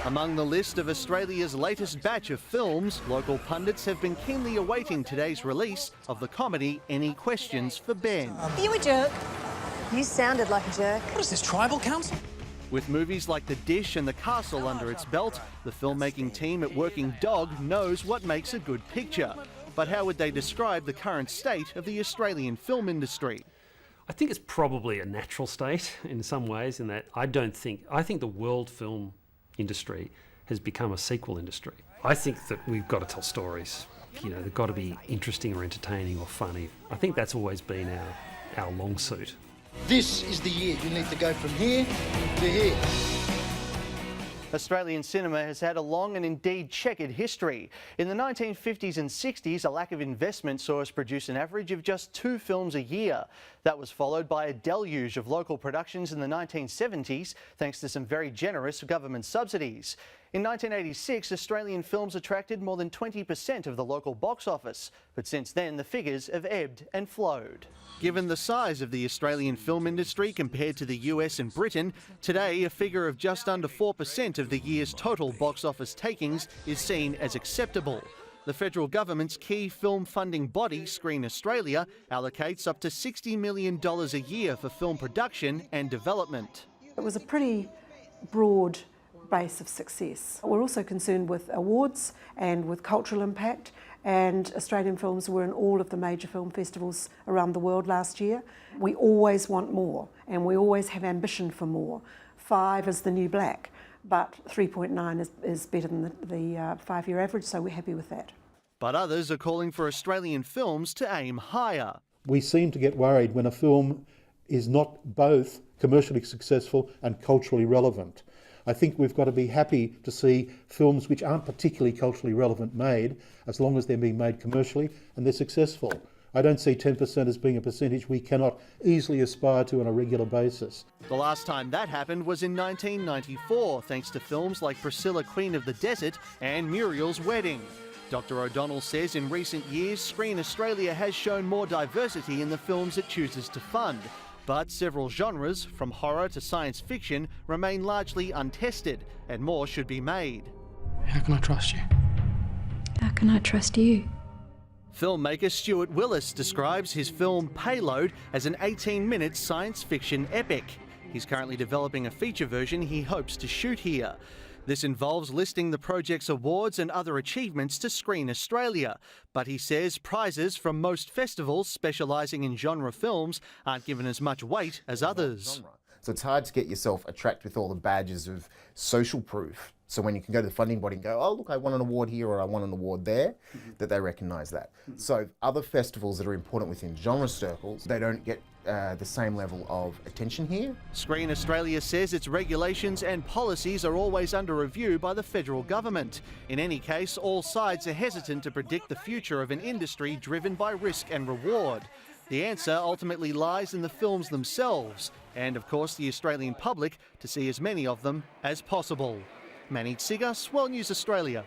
Among the list of Australia's latest batch of films, local pundits have been keenly awaiting today's release of the comedy Any Questions for Ben. Are you a jerk? You sounded like a jerk. What is this, tribal council? With movies like The Dish and The Castle under its belt, the filmmaking team at Working Dog knows what makes a good picture. But how would they describe the current state of the Australian film industry? I think it's probably a natural state in some ways, in that I think the world film industry has become a sequel industry. I think that we've got to tell stories. They've got to be interesting or entertaining or funny. I think that's always been our long suit. This is the year. You need to go from here to here. Australian cinema has had a long and indeed checkered history. In the 1950s and 60s, a lack of investment saw us produce an average of just 2 films a year. That was followed by a deluge of local productions in the 1970s, thanks to some very generous government subsidies. In 1986, Australian films attracted more than 20% of the local box office, but since then the figures have ebbed and flowed. Given the size of the Australian film industry compared to the US and Britain, today a figure of just under 4% of the year's total box office takings is seen as acceptable. The federal government's key film funding body, Screen Australia, allocates up to $60 million a year for film production and development. It was a pretty broad base of success. We're also concerned with awards and with cultural impact, and Australian films were in all of the major film festivals around the world last year. We always want more, and we always have ambition for more. 5 is the new black, but 3.9 is better than the 5-year average, so we're happy with that. But others are calling for Australian films to aim higher. We seem to get worried when a film is not both commercially successful and culturally relevant. I think we've got to be happy to see films which aren't particularly culturally relevant made, as long as they're being made commercially and they're successful. I don't see 10% as being a percentage we cannot easily aspire to on a regular basis. The last time that happened was in 1994, thanks to films like Priscilla, Queen of the Desert and Muriel's Wedding. Dr. O'Donnell says in recent years, Screen Australia has shown more diversity in the films it chooses to fund. But several genres, from horror to science fiction, remain largely untested, and more should be made. How can I trust you? How can I trust you? Filmmaker Stuart Willis describes his film Payload as an 18-minute science fiction epic. He's currently developing a feature version he hopes to shoot here. This involves listing the project's awards and other achievements to Screen Australia. But he says prizes from most festivals specialising in genre films aren't given as much weight as others. So it's hard to get yourself attracted with all the badges of social proof. So when you can go to the funding body and go, oh, look, I won an award here or I won an award there, that they recognise that. So other festivals that are important within genre circles, they don't get the same level of attention here. Screen Australia says its regulations and policies are always under review by the federal government. In any case, all sides are hesitant to predict the future of an industry driven by risk and reward. The answer ultimately lies in the films themselves and, of course, the Australian public to see as many of them as possible. Manny Tsigas, World News Australia.